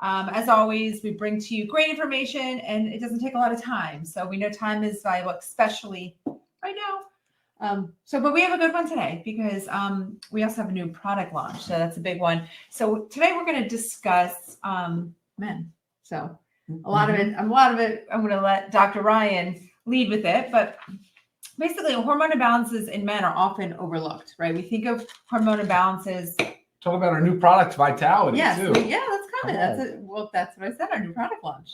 As always, we bring to you great information, and it doesn't take a lot of time. So we know time is valuable, especially right now. But we have a good one today because we also have a new product launch. So that's a big one. So today we're going to discuss men. So a lot of it, I'm going to let Dr. Ryan lead with it. But basically, hormone imbalances in men are often overlooked, right? We think of hormone imbalances. Talk about our new product, Vitality, too. Yeah, that's coming. That's what I said, our new product launch.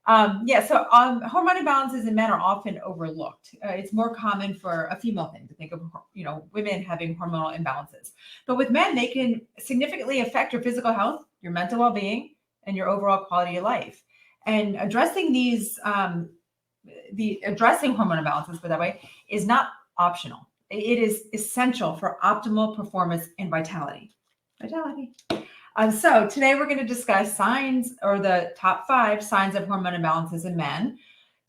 So hormone imbalances in men are often overlooked. It's more common for a female thing to think of, women having hormonal imbalances. But with men, they can significantly affect your physical health, your mental well-being, and your overall quality of life. And addressing these, addressing hormone imbalances, put that way, is not optional. It is essential for optimal performance and vitality. So today we're going to discuss signs, or the top 5 signs of hormone imbalances in men,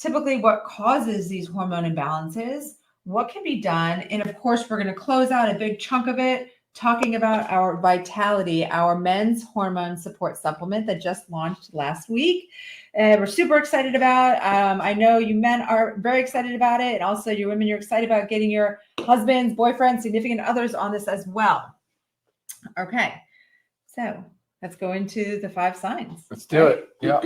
typically what causes these hormone imbalances, what can be done, and of course we're going to close out a big chunk of it talking about our Vitality, our men's hormone support supplement that just launched last week. We're super excited about. I know you men are very excited about it, and also you women, you're excited about getting your husbands, boyfriends, significant others on this as well. Okay, so let's go into the 5 signs. Let's do it. Yeah.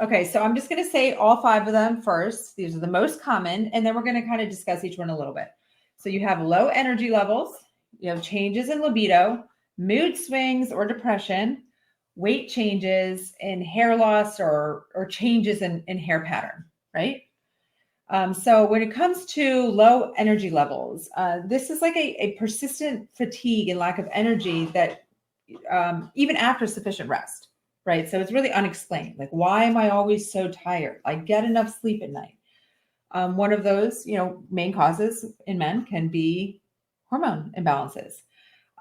Okay, so I'm just going to say all 5 of them first. These are the most common, and then we're going to kind of discuss each one a little bit. So you have low energy levels, you have changes in libido, mood swings or depression, weight changes, and hair loss or changes in hair pattern, right? So when it comes to low energy levels, this is like a persistent fatigue and lack of energy that even after sufficient rest, right? So it's really unexplained. Like, why am I always so tired? I get enough sleep at night. One of those, main causes in men can be hormone imbalances.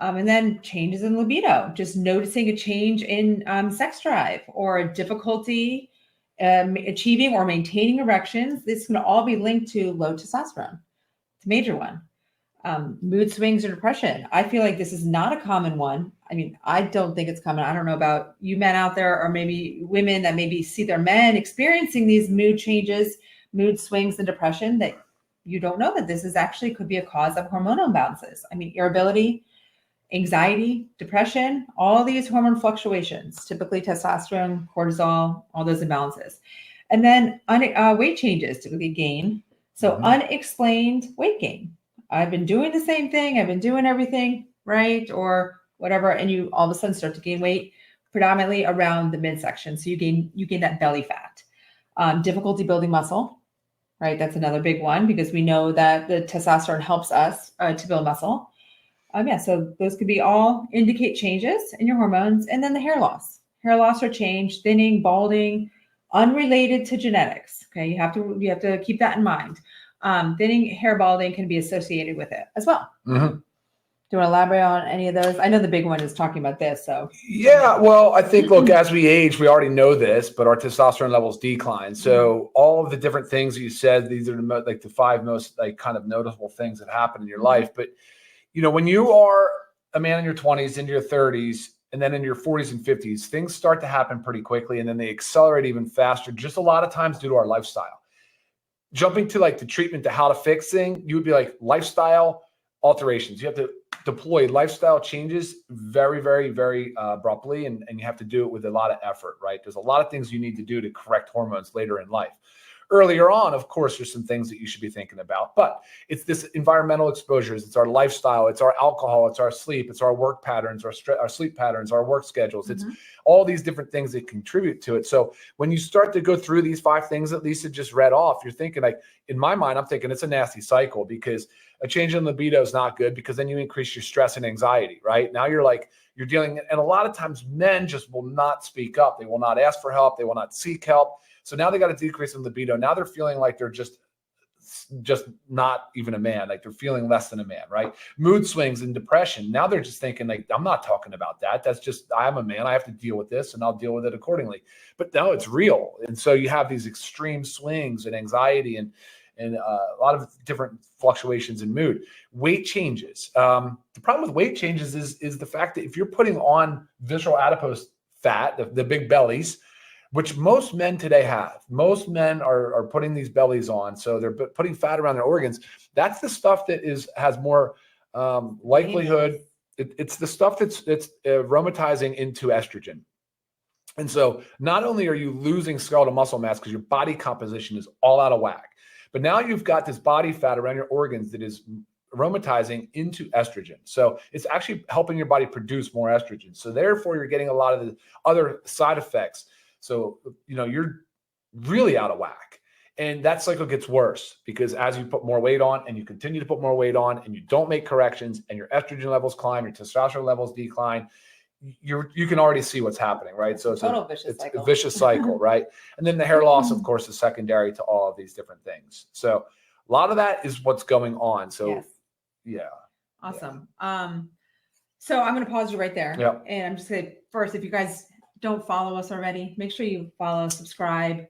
And then changes in libido, just noticing a change in sex drive or a difficulty achieving or maintaining erections. This can all be linked to low testosterone. It's a major one. Mood swings or depression. I feel like this is not a common one. I mean, I don't think it's common. I don't know about you men out there, or maybe women that maybe see their men experiencing these mood changes, mood swings, and depression, that you don't know that this is actually could be a cause of hormonal imbalances. I mean, irritability, anxiety, depression, all these hormone fluctuations, typically testosterone, cortisol, all those imbalances. And then weight changes, typically gain. So unexplained weight gain. I've been doing the same thing. I've been doing everything right, or whatever. And you all of a sudden start to gain weight predominantly around the midsection. So you gain that belly fat. Difficulty building muscle, right? That's another big one, because we know that the testosterone helps us to build muscle. So those could be all indicate changes in your hormones. And then the hair loss or change, thinning, balding, unrelated to genetics. Okay, you have to keep that in mind. Thinning, hair balding can be associated with it as well. Mm-hmm. Do you want to elaborate on any of those? I know the big one is talking about this. So yeah, well, I think, look, as we age, we already know this, but our testosterone levels decline. So all of the different things that you said, these are the 5 most kind of noticeable things that happen in your life. But when you are a man in your 20s, into your 30s, and then in your 40s and 50s, things start to happen pretty quickly, and then they accelerate even faster, just a lot of times due to our lifestyle. Jumping to the treatment to how to fix things, you would be like lifestyle alterations. You have to deploy lifestyle changes very, very, very abruptly, and you have to do it with a lot of effort, right? There's a lot of things you need to do to correct hormones later in life. Earlier on, of course, there's some things that you should be thinking about, but it's this environmental exposures, it's our lifestyle, it's our alcohol, it's our sleep, it's our work patterns, our sleep patterns, our work schedules. It's all these different things that contribute to it. So when you start to go through these 5 things that Lisa just read off, you're thinking, in my mind, I'm thinking it's a nasty cycle, because a change in libido is not good, because then you increase your stress and anxiety, right? Now you're dealing, and a lot of times men just will not speak up. They will not ask for help. They will not seek help. So now they got a decrease in libido. Now they're feeling like they're just not even a man, like they're feeling less than a man, right? Mood swings and depression. Now they're just thinking I'm not talking about that. That's just, I'm a man. I have to deal with this, and I'll deal with it accordingly. But no, it's real. And so you have these extreme swings and anxiety and a lot of different fluctuations in mood. Weight changes. The problem with weight changes is the fact that if you're putting on visceral adipose fat, the big bellies, which most men today have. Most men are putting these bellies on. So they're putting fat around their organs. That's the stuff that has more likelihood. It's the stuff that's aromatizing into estrogen. And so not only are you losing skeletal muscle mass because your body composition is all out of whack, but now you've got this body fat around your organs that is aromatizing into estrogen. So it's actually helping your body produce more estrogen. So therefore, you're getting a lot of the other side effects. So, you're really out of whack. And that cycle gets worse because as you put more weight on and you continue to put more weight on and you don't make corrections and your estrogen levels climb, your testosterone levels decline, you can already see what's happening, right? So it's a vicious cycle, right? And then the hair loss, of course, is secondary to all of these different things. So a lot of that is what's going on. So yes. Yeah. Awesome. So I'm going to pause you right there. Yep. And I'm just going to first, if you guys don't follow us already, make sure you follow, subscribe,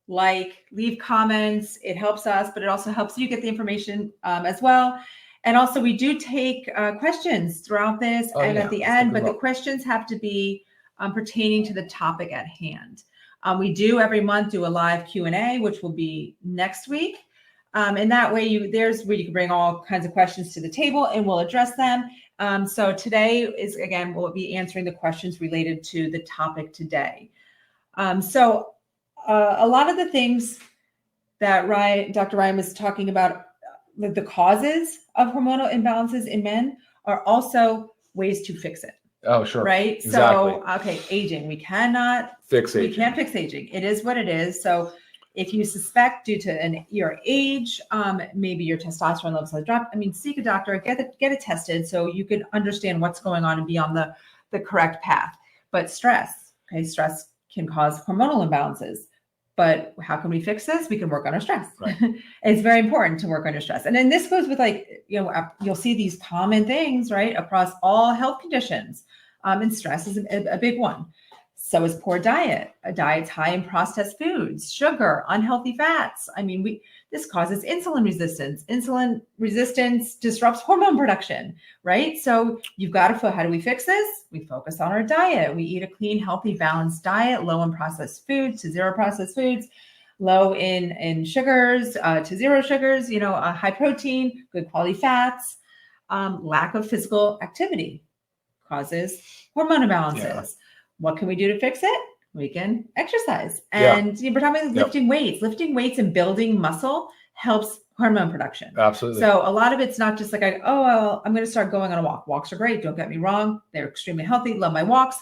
like, leave comments. It helps us, but it also helps you get the information as well. And also we do take questions throughout this at the end, but the questions have to be pertaining to the topic at hand. We do every month do a live Q&A, which will be next week. And that way there's where you can bring all kinds of questions to the table and we'll address them. So today is, again, we'll be answering the questions related to the topic today. So a lot of the things that Dr. Ryan was talking about, the causes of hormonal imbalances in men are also ways to fix it. Oh, sure. Right. Exactly. So, okay. Aging. We can't fix aging. It is what it is. So if you suspect due to your age, maybe your testosterone levels have dropped, seek a doctor, get it tested so you can understand what's going on and be on the correct path. But stress can cause hormonal imbalances. But how can we fix this? We can work on our stress. Right. It's very important to work on your stress. And then this goes with you'll see these common things, right, across all health conditions. And stress is a big one. So is poor diet. A diet's high in processed foods, sugar, unhealthy fats. This causes insulin resistance. Insulin resistance disrupts hormone production, right? So you've got to, how do we fix this? We focus on our diet. We eat a clean, healthy, balanced diet, low in processed foods to zero processed foods, low in sugars to zero sugars, high protein, good quality fats. Lack of physical activity causes hormone imbalances. Yeah. What can we do to fix it? We can exercise. And we're talking about lifting weights. Lifting weights and building muscle helps hormone production. Absolutely. So a lot of it's not just like, I'm going to start going on a walk. Walks are great. Don't get me wrong. They're extremely healthy. Love my walks.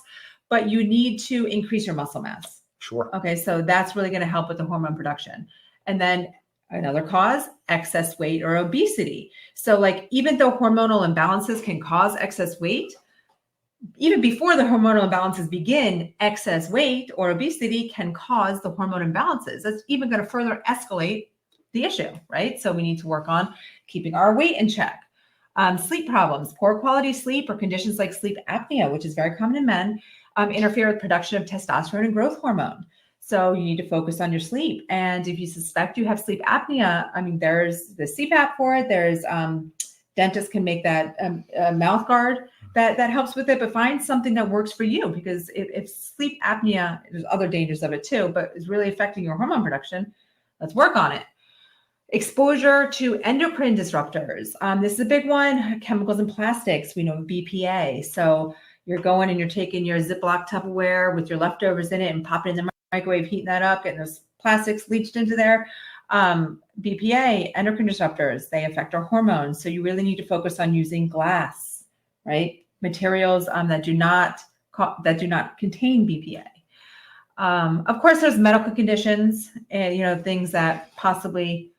But you need to increase your muscle mass. Sure. Okay. So that's really going to help with the hormone production. And then another cause, excess weight or obesity. So even though hormonal imbalances can cause excess weight, even before the hormonal imbalances begin, excess weight or obesity can cause the hormone imbalances. That's even going to further escalate the issue, right? So we need to work on keeping our weight in check. Sleep problems, poor quality sleep, or conditions like sleep apnea, which is very common in men, interfere with production of testosterone and growth hormone. So you need to focus on your sleep. And if you suspect you have sleep apnea, there's the CPAP for it. There's dentists can make that mouth guard that helps with it, but find something that works for you, because if sleep apnea, there's other dangers of it too, but is really affecting your hormone production, let's work on it. Exposure to endocrine disruptors. This is a big one. Chemicals and plastics, we know BPA. So you're going and you're taking your Ziploc Tupperware with your leftovers in it and popping it in the microwave, heating that up, getting those plastics leached into there. BPA, endocrine disruptors, they affect our hormones. So you really need to focus on using glass, right? Materials that do not contain BPA. Of course, there's medical conditions and things that possibly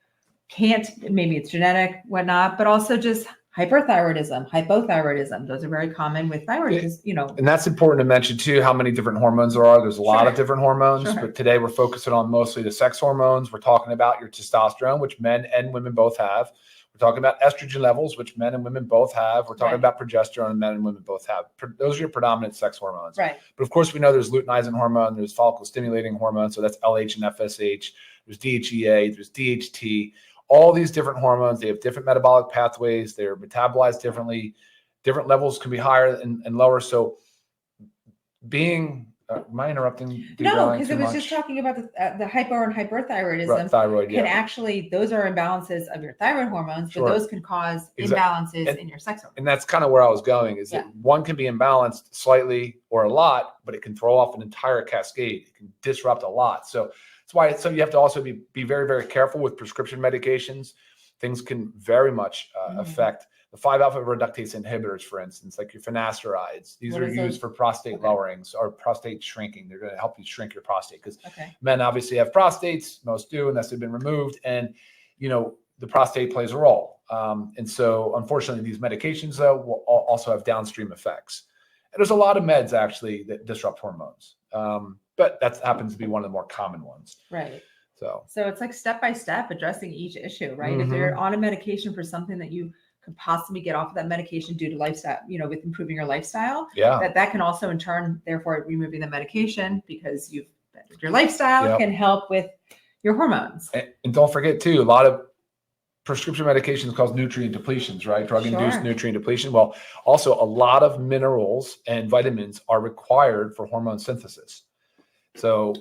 can't. Maybe it's genetic, whatnot, but also just hyperthyroidism, hypothyroidism. Those are very common with thyroid. And that's important to mention too. How many different hormones there are? There's a lot of different hormones, but today we're focusing on mostly the sex hormones. We're talking about your testosterone, which men and women both have. We're talking about estrogen levels, which men and women both have. We're talking about progesterone, and men and women both have. Those are your predominant sex hormones. Right. But of course, we know there's luteinizing hormone, there's follicle stimulating hormone, so that's LH and FSH. There's DHEA, there's DHT. All these different hormones, they have different metabolic pathways. They're metabolized differently. Different levels can be higher and lower. So being Am I interrupting? No, because it was just talking about the hypo and hyperthyroidism. Thyroid, can actually, those are imbalances of your thyroid hormones, but those can cause imbalances in your sex hormones. And that's kind of where I was going, is that one can be imbalanced slightly or a lot, but it can throw off an entire cascade. It can disrupt a lot. So that's why you have to also be very, very careful with prescription medications. Things can very much affect the 5-alpha reductase inhibitors, for instance, like your finasteride. These are used for prostate lowerings or prostate shrinking. They're going to help you shrink your prostate, because men obviously have prostates, most do, unless they've been removed. And, the prostate plays a role. And so unfortunately, these medications, though, will also have downstream effects. And there's a lot of meds actually that disrupt hormones. But that happens to be one of the more common ones. Right. So it's like step by step addressing each issue, right? If you're on a medication for something that you could possibly get off of that medication due to lifestyle, with improving your lifestyle, that can also in turn, therefore removing the medication, because your lifestyle can help with your hormones. And don't forget too, a lot of prescription medications cause nutrient depletions, right? Drug-induced nutrient depletion. Well, also a lot of minerals and vitamins are required for hormone synthesis. So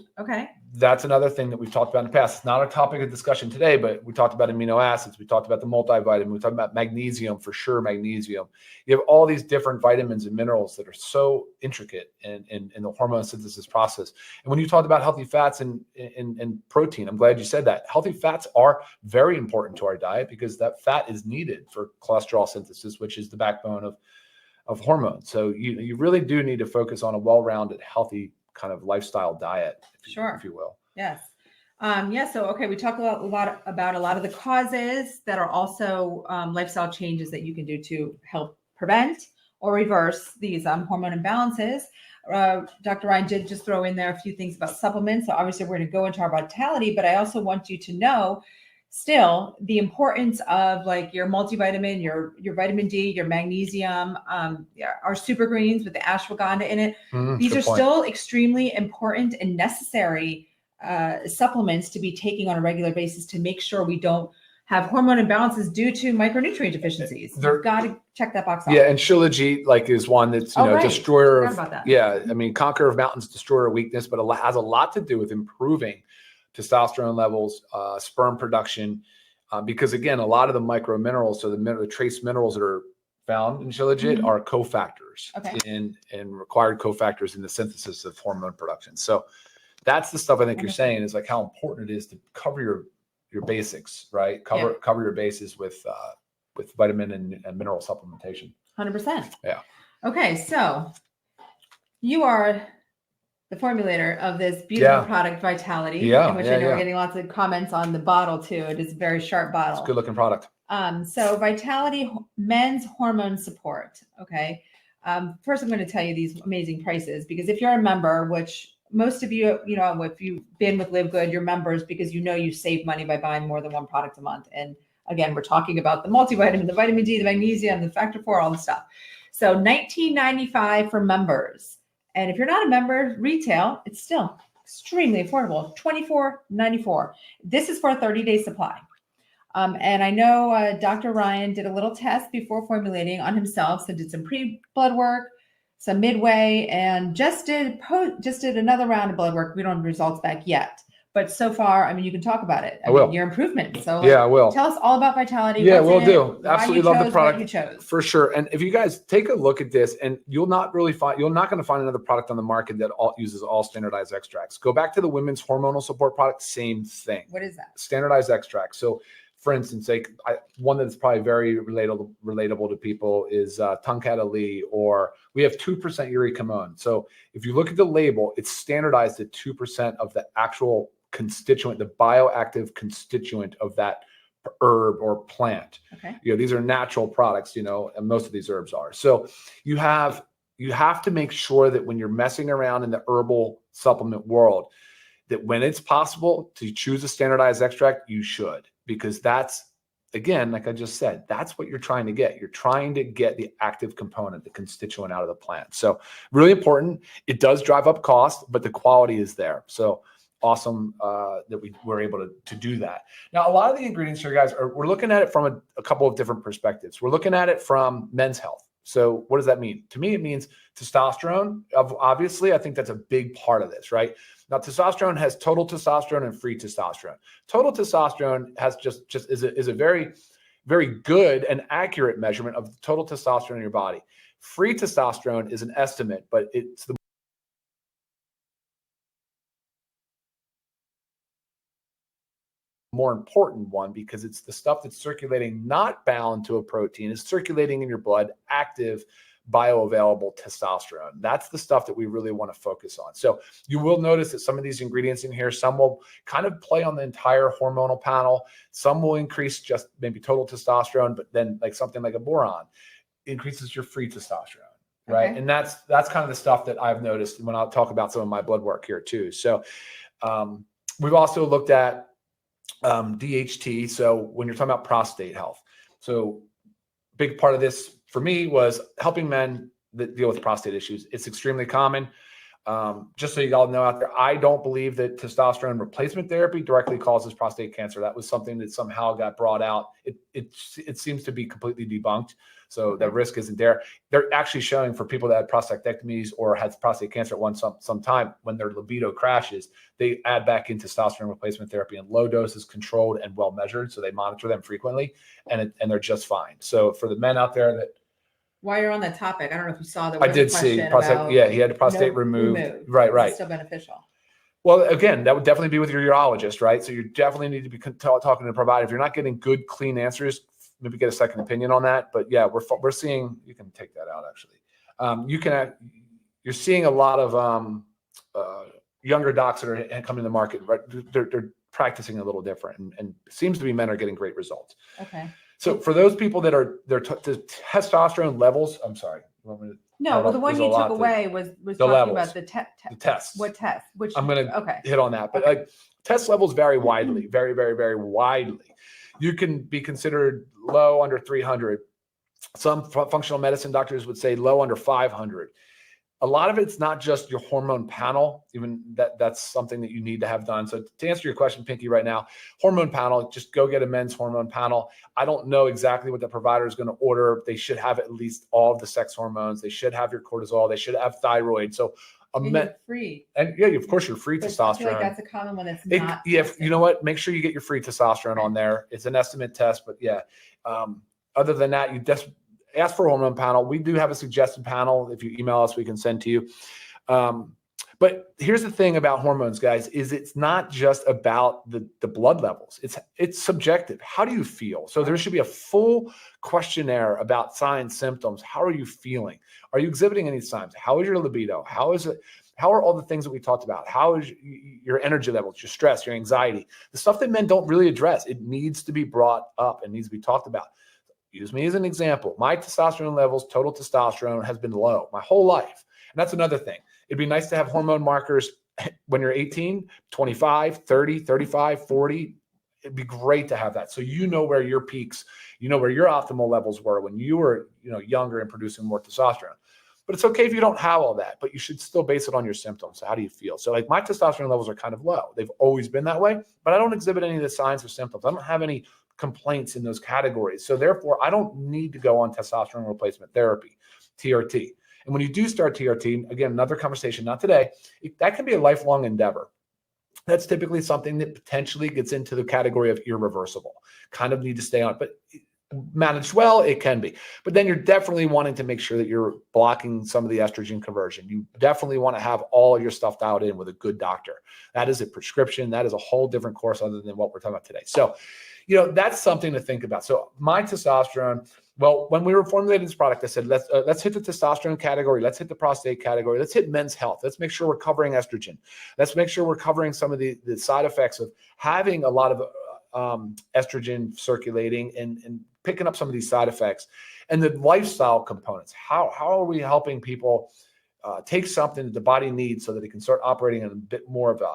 that's another thing that we've talked about in the past. It's not a topic of discussion today, but we talked about amino acids. We talked about the multivitamin. We talked about magnesium, for sure, magnesium. You have all these different vitamins and minerals that are so intricate in the hormone synthesis process. And when you talked about healthy fats and protein, I'm glad you said that. Healthy fats are very important to our diet, because that fat is needed for cholesterol synthesis, which is the backbone of hormones. So you really do need to focus on a well-rounded, healthy kind of lifestyle diet, if you will. Yes. So, we talked a lot about a lot of the causes that are also lifestyle changes that you can do to help prevent or reverse these hormone imbalances. Dr. Ryan did just throw in there a few things about supplements. So obviously we're going to go into our vitality, but I also want you to know still the importance of like your multivitamin, your vitamin D, your magnesium, our super greens with the ashwagandha in it. These are still extremely important and necessary supplements to be taking on a regular basis to make sure we don't have hormone imbalances due to micronutrient deficiencies. You've got to check that box off. Yeah, and Shilajit is one that's destroyer of conqueror of mountains, destroyer of weakness, but it has a lot to do with improving testosterone levels, sperm production, because again, a lot of the micro minerals, so the trace minerals that are found in Shilajit are cofactors and required cofactors in the synthesis of hormone production. So that's the stuff I think you're saying is like how important it is to cover your basics, right? Cover your bases with vitamin and mineral supplementation. 100%. Yeah. Okay, so you are the formulator of this beautiful product, Vitality, in which I know we're getting lots of comments on the bottle too. It is a very sharp bottle. It's a good looking product. So Vitality Men's Hormone Support. Okay. First, I'm going to tell you these amazing prices, because if you're a member, which most of you, if you've been with Live Good, you're members because you save money by buying more than one product a month. And again, we're talking about the multivitamin, the vitamin D, the magnesium, the factor 4, all the stuff. So $19.95 for members. And if you're not a member, retail, it's still extremely affordable, $24.94. This is for a 30-day supply. And I know Dr. Ryan did a little test before formulating on himself, so did some pre-blood work, some midway, and just did another round of blood work. We don't have results back yet. But so far, you can talk about it. I mean, your improvement. So I will. Tell us all about Vitality. Yeah, we'll do. Absolutely love the product. What you chose. For sure. And if you guys take a look at this, and you're not going to find another product on the market that uses all standardized extracts. Go back to the women's hormonal support product, same thing. What is that? Standardized extracts. So for instance, one that's probably very relatable to people is Tongkat Ali, or we have 2% uricamone. So if you look at the label, it's standardized at 2% of the actual constituent, the bioactive constituent of that herb or plant. Okay. These are natural products, and most of these herbs are. So you have to make sure that when you're messing around in the herbal supplement world, that when it's possible to choose a standardized extract, you should, because that's, again, like I just said, that's what you're trying to get. You're trying to get the active component, the constituent out of the plant. So really important. It does drive up cost, but the quality is there. So awesome that we were able to do that. Now, a lot of the ingredients here, guys, we're looking at it from a couple of different perspectives. We're looking at it from men's health. So what does that mean? To me, it means testosterone. Obviously, I think that's a big part of this, right? Now, testosterone has total testosterone and free testosterone. Total testosterone has just is a very, very good and accurate measurement of the total testosterone in your body. Free testosterone is an estimate, but it's the more important one because it's the stuff that's circulating, not bound to a protein, is circulating in your blood, active, bioavailable testosterone. That's the stuff that we really want to focus on. So you will notice that some of these ingredients in here, some will kind of play on the entire hormonal panel. Some will increase just maybe total testosterone, but then like something like a boron increases your free testosterone, right? Okay. And that's kind of the stuff that I've noticed when I'll talk about some of my blood work here too. So we've also looked at DHT. So when you're talking about prostate health, so big part of this for me was helping men that deal with prostate issues. It's extremely common. Just so you all know out there, I don't believe that testosterone replacement therapy directly causes prostate cancer. That was something that somehow got brought out. It seems to be completely debunked. So the risk isn't there. They're actually showing for people that had prostatectomies or had prostate cancer at some time, when their libido crashes, they add back in testosterone replacement therapy in low doses, controlled and well measured. So they monitor them frequently, and they're just fine. So for the men out there that, while you're on that topic, I don't know if you saw that. I did see prostate. Yeah, he had the prostate removed. Right. It's still beneficial. Well, again, that would definitely be with your urologist, right? So you definitely need to be talking to a provider. If you're not getting good, clean answers, maybe get a second opinion on that. But yeah, we're seeing. You can take that out actually. You're seeing a lot of younger docs that are coming to the market. Right, they're practicing a little different, and it seems to be men are getting great results. Okay. So for those people that are the testosterone levels, I'm sorry. No, well, the one you took away was talking levels, about the tests. What test? Which I'm going to hit on that, but like test levels vary widely, very, very, very widely. You can be considered low under 300. Some functional medicine doctors would say low under 500. A lot of it's not just your hormone panel, even that's something that you need to have done. So to answer your question, Pinky, right now, hormone panel, just go get a men's hormone panel. I don't know exactly what the provider is going to order. They should have at least all of the sex hormones. They should have your cortisol. They should have thyroid. So free. And yeah, of course, your free testosterone. I feel like that's a common one that's not. Yeah, you know what? Make sure you get your free testosterone on there. It's an estimate test, but yeah. Other than that, you just ask for a hormone panel. We do have a suggested panel. If you email us, we can send to you. But here's the thing about hormones, guys, is it's not just about the blood levels. It's subjective. How do you feel? So there should be a full questionnaire about signs, symptoms. How are you feeling? Are you exhibiting any signs? How is your libido? How are all the things that we talked about? How is your energy levels, your stress, your anxiety? The stuff that men don't really address. It needs to be brought up and needs to be talked about. Use me as an example. My testosterone levels, total testosterone, has been low my whole life. And that's another thing. It'd be nice to have hormone markers when you're 18, 25, 30, 35, 40. It'd be great to have that. So you know where your peaks, you know where your optimal levels were when you were, younger and producing more testosterone. But it's okay if you don't have all that, but you should still base it on your symptoms. So how do you feel? So like my testosterone levels are kind of low. They've always been that way, but I don't exhibit any of the signs or symptoms. I don't have any complaints in those categories. So therefore, I don't need to go on testosterone replacement therapy, TRT. And when you do start TRT, again, another conversation, not today, that can be a lifelong endeavor. That's typically something that potentially gets into the category of irreversible. Kind of need to stay on, but managed well, it can be. But then you're definitely wanting to make sure that you're blocking some of the estrogen conversion. You definitely want to have all your stuff dialed in with a good doctor. That is a prescription. That is a whole different course other than what we're talking about today. So, that's something to think about. So my testosterone, well, when we were formulating this product, I said, let's hit the testosterone category. Let's hit the prostate category. Let's hit men's health. Let's make sure we're covering estrogen. Let's make sure we're covering some of the side effects of having a lot of estrogen circulating and picking up some of these side effects, and the lifestyle components. How are we helping people take something that the body needs so that it can start operating at a bit more of a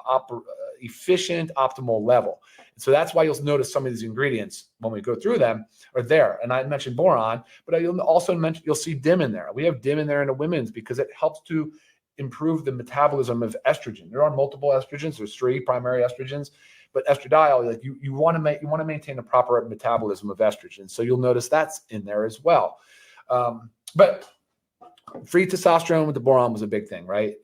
efficient, optimal level? And so that's why you'll notice some of these ingredients when we go through them are there. And I mentioned boron, but you'll also you'll see DIM in there. We have DIM in there in the women's because it helps to improve the metabolism of estrogen. There are multiple estrogens. There's 3 primary estrogens. But estradiol, like you want to maintain a proper metabolism of estrogen. So you'll notice that's in there as well. But free testosterone with the boron was a big thing, right?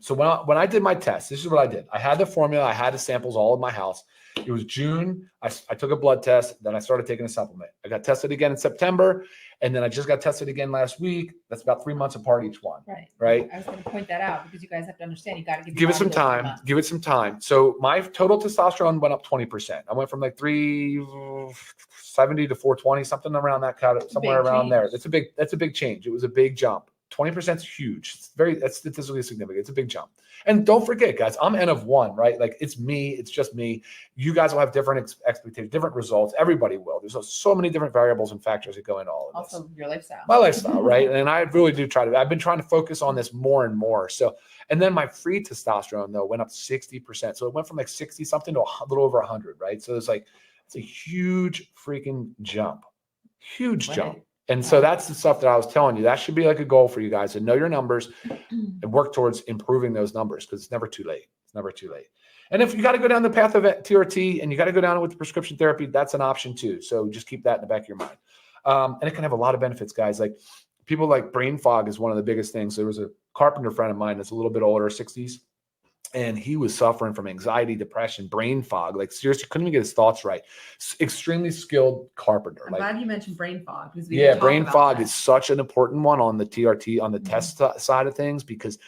So when I did my test, this is what I did. I had the formula, I had the samples all in my house. It was June. I took a blood test, then I started taking a supplement. I got tested again in September, and then I just got tested again last week. That's about 3 months apart each one. Right. I was going to point that out because you guys have to understand. You got to give it some time. Give it some time. So my total testosterone went up 20%. I went from like 370 to 420, something around that kind of somewhere around there. That's a big change. It was a big jump. 20% is huge. That's statistically significant. It's a big jump. And don't forget, guys, I'm N of 1, right? Like it's me. It's just me. You guys will have different expectations, different results. Everybody will. There's so many different variables and factors that go into all of this. Also, your lifestyle. My lifestyle, right? And I really do I've been trying to focus on this more and more. So, and then my free testosterone though went up 60%. So it went from like 60 something to a little over 100, right? So it's a huge freaking jump. Huge jump. And so that's the stuff that I was telling you. That should be like a goal for you guys to know your numbers and work towards improving those numbers because it's never too late. It's never too late. And if you got to go down the path of TRT and you got to go down with the prescription therapy, that's an option too. So just keep that in the back of your mind. And it can have a lot of benefits, guys. Like people like brain fog is one of the biggest things. There was a carpenter friend of mine that's a little bit older, 60s. And he was suffering from anxiety, depression, brain fog. Like seriously, couldn't even get his thoughts right. Extremely skilled carpenter. I'm glad you mentioned brain fog. Brain fog is such an important one on the TRT, on the test side of things, because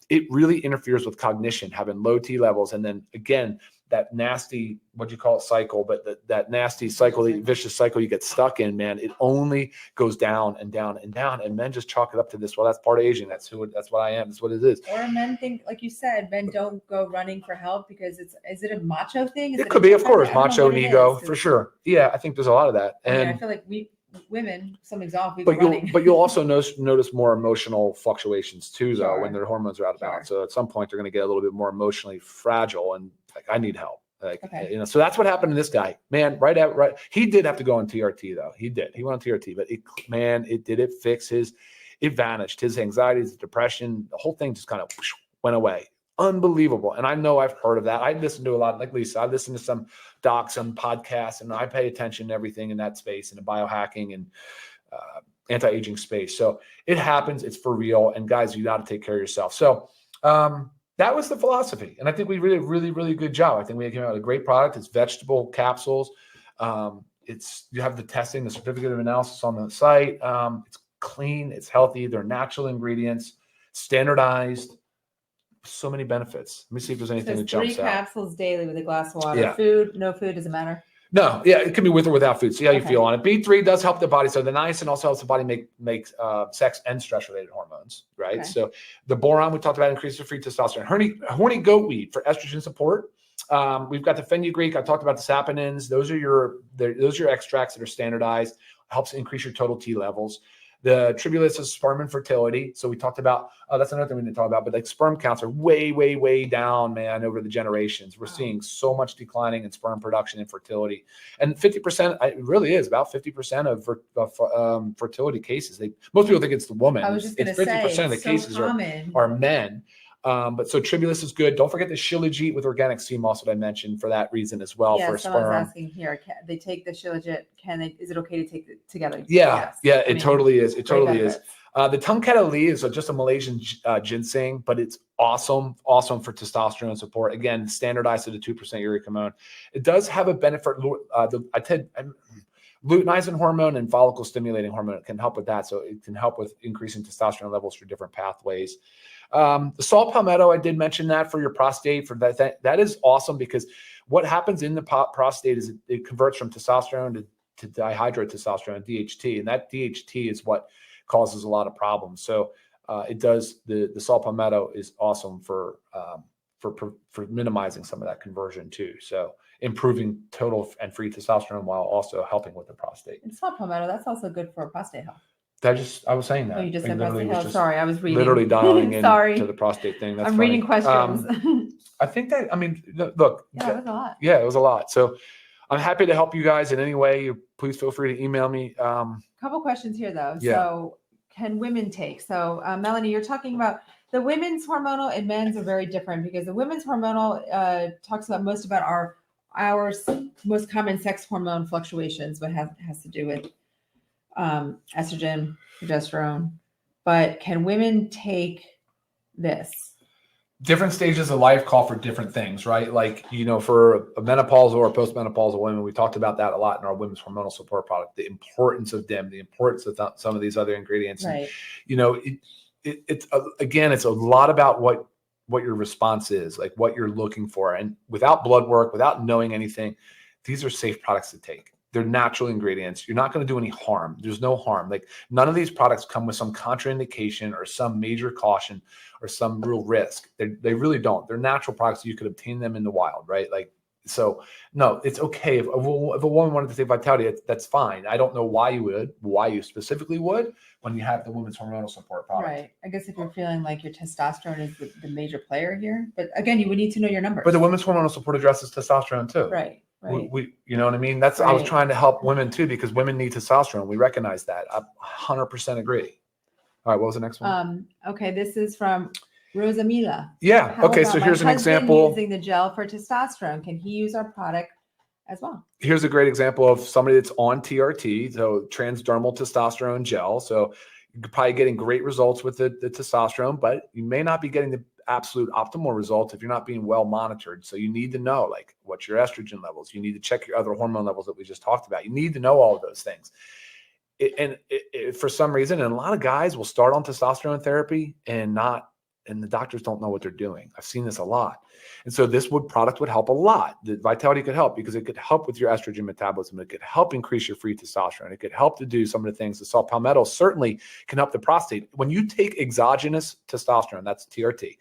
it really interferes with cognition, having low T levels. And then again, that nasty, what do you call it, cycle, but that nasty cycle, the vicious cycle you get stuck in, man, it only goes down and down and down. And men just chalk it up to this. Well, that's part of aging. That's what I am. That's what it is. Or men think, like you said, men don't go running for help because is it a macho thing? It could be, of course, macho and ego for sure. Yeah, I think there's a lot of that. And I feel like women, something's off. But you'll also notice more emotional fluctuations too, though, when their hormones are out of balance. So at some point they're going to get a little bit more emotionally fragile and like, I need help. So that's what happened to this guy, man. Right. He did have to go on TRT though. He went on TRT, but it fixed it vanished. His anxiety, his depression, the whole thing just kind of went away. Unbelievable. And I know I've heard of that. I listen to a lot, like Lisa, I listen to some docs, some podcasts, and I pay attention to everything in that space, in the biohacking and anti-aging space. So it happens. It's for real. And guys, you got to take care of yourself. So that was the philosophy. And I think we did a really, really good job. I think we came out with a great product. It's vegetable capsules. You have the testing, the certificate of analysis on the site. It's clean. It's healthy. They're natural ingredients, standardized. So many benefits. Let me see if there's anything that jumps out. 3 capsules daily with a glass of water. Food, no food, doesn't matter. No, it can be with or without food. See how you feel on it. B3 does help the body. So the niacin also helps the body make sex and stress-related hormones, right? Okay. So the boron we talked about increases free testosterone. Horny goat weed for estrogen support. We've got the fenugreek. I talked about the saponins. Those are your extracts that are standardized. Helps increase your total T levels. The tribulus is sperm infertility. So we talked about, that's another thing we didn't talk about, but like sperm counts are way, way, way down, man, over the generations. We're seeing so much declining in sperm production and fertility. And 50%, it really is about 50% of fertility cases. Most people think it's the woman. I was just going to say, 50% of the cases are men. But so tribulus is good. Don't forget the shilajit with organic sea moss that I mentioned for that reason as well. For sperm. Someone's asking here, they take the shilajit. Is it okay to take it together? Yeah, yes. It totally is. It totally is. The tungketa Lee is just a Malaysian ginseng, but it's awesome for testosterone support. Again, standardized at a 2% uric hormone. It does have a benefit. Luteinizing hormone and follicle stimulating hormone can help with that. So it can help with increasing testosterone levels through different pathways. The saw palmetto, I did mention that for your prostate. For that is awesome because what happens in the prostate is it converts from testosterone to dihydrotestosterone, DHT, and that DHT is what causes a lot of problems. So it does. The saw palmetto is awesome for minimizing some of that conversion too. So improving total and free testosterone while also helping with the prostate. And saw palmetto, that's also good for prostate health. I was saying that. Oh, you just said prostate health. Sorry, I was reading. Literally dialing in to the prostate thing. That's I'm funny. reading questions. I think look. Yeah, it was a lot. Yeah, it was a lot. So I'm happy to help you guys in any way. Please feel free to email me. Couple questions here though. Yeah. So can women take? So Melanie, you're talking about the women's hormonal and men's are very different because the women's hormonal talks about most about our most common sex hormone fluctuations, what has to do with estrogen, progesterone, but can women take this? Different stages of life call for different things, right? Like, for a menopausal or postmenopausal women, we talked about that a lot in our women's hormonal support product, the importance of them, the importance of some of these other ingredients. Right. And, it's again, it's a lot about what your response is, like what you're looking for. And without blood work, without knowing anything, these are safe products to take. They're natural ingredients. You're not going to do any harm. There's no harm. Like, none of these products come with some contraindication or some major caution or some real risk. They really don't. They're natural products. You could obtain them in the wild, right? Like, so no, it's okay. If a woman wanted to take Vitality, that's fine. I don't know why you specifically would when you have the women's hormonal support product. Right. I guess if you're feeling like your testosterone is the major player here, but again, you would need to know your numbers. But the women's hormonal support addresses testosterone too. Right. Right. We you know what I mean? That's I was trying to help women too, because women need testosterone. We recognize that. I 100% agree. All right, what was the next one? Okay, this is from Rosamila. Yeah. Okay, so here's an example. Using the gel for testosterone, can he use our product as well? Here's a great example of somebody that's on TRT, so transdermal testosterone gel. So you're probably getting great results with the testosterone, but you may not be getting the absolute optimal results if you're not being well monitored. So you need to know, like, what's your estrogen levels. You need to check your other hormone levels that we just talked about. You need to know all of those things. For some reason, and a lot of guys will start on testosterone therapy and the doctors don't know what they're doing. I've seen this a lot. And so this product would help a lot. The Vitality could help because it could help with your estrogen metabolism. It could help increase your free testosterone. It could help to do some of the things. The saw palmetto certainly can help the prostate. When you take exogenous testosterone, that's TRT.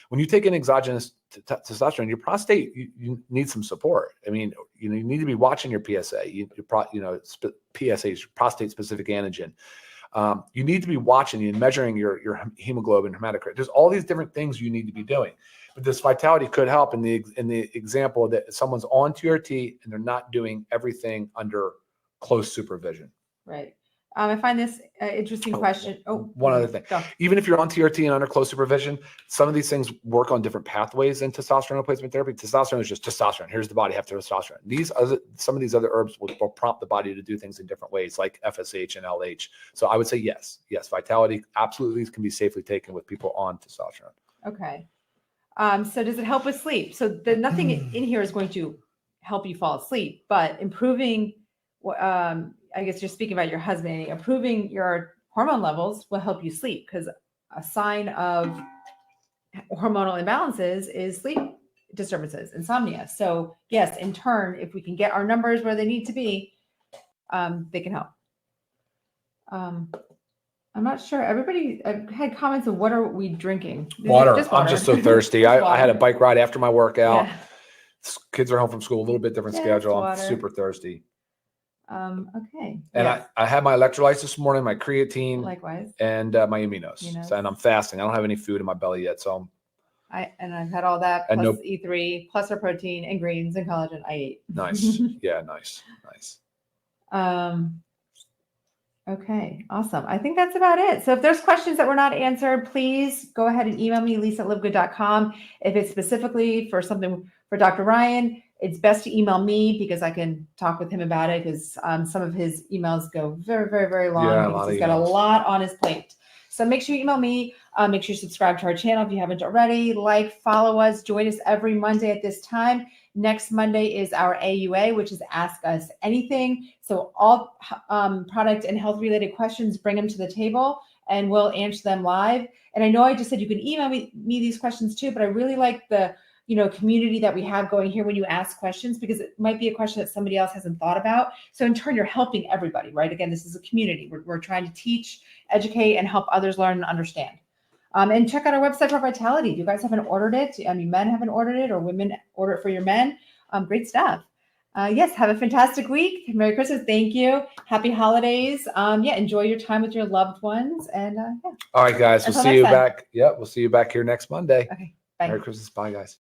When you take an exogenous testosterone, your prostate, you need some support. I mean, you need to be watching your PSA. PSA is prostate specific antigen. You need to be watching and measuring your hemoglobin, hematocrit. There's all these different things you need to be doing. But this Vitality could help in the example that someone's on TRT and they're not doing everything under close supervision. Right. I find this interesting question. One other thing. Go. Even if you're on TRT and under close supervision, some of these things work on different pathways than testosterone replacement therapy. Testosterone is just testosterone. Here's the body, have testosterone. Some of these other herbs will prompt the body to do things in different ways, like FSH and LH. So I would say yes, Vitality absolutely can be safely taken with people on testosterone. Okay. So does it help with sleep? So nothing in here is going to help you fall asleep, but improving I guess you're speaking about your husband, improving your hormone levels will help you sleep, because a sign of hormonal imbalances is sleep disturbances, insomnia. So yes, in turn, if we can get our numbers where they need to be, they can help. I'm not sure. Everybody had comments of what are we drinking? Water. I'm just so thirsty. I had a bike ride after my workout. Yeah. Kids are home from school, a little bit different schedule. I'm super thirsty. Okay. And yes. I had my electrolytes this morning, my creatine, likewise, and my aminos. So, and I'm fasting. I don't have any food in my belly yet, so I've had all that plus E3 plus our protein and greens and collagen. I ate. Nice. Yeah, nice. Okay, awesome. I think that's about it. So if there's questions that were not answered, please go ahead and email me, lisa@livegood.com. If it's specifically for something for Dr. Ryan, it's best to email me because I can talk with him about it, because some of his emails go very, very, very long because he's got a lot on his plate. So make sure you email me. Make sure you subscribe to our channel if you haven't already. Follow us. Join us every Monday at this time. Next Monday is our AUA, which is Ask Us Anything. So all product and health related questions, bring them to the table and we'll answer them live. And I know I just said you can email me these questions too, but I really like the community that we have going here when you ask questions, because it might be a question that somebody else hasn't thought about. So in turn, you're helping everybody, right? Again, this is a community. We're trying to teach, educate, and help others learn and understand. And check out our website for Vitality. If you guys haven't ordered it, men haven't ordered it, or women order it for your men, great stuff. Yes, have a fantastic week. Merry Christmas. Thank you. Happy holidays. Enjoy your time with your loved ones. And All right, guys. We'll see you back. Yep, we'll see you back here next Monday. Okay. Bye. Merry Christmas. Bye, guys.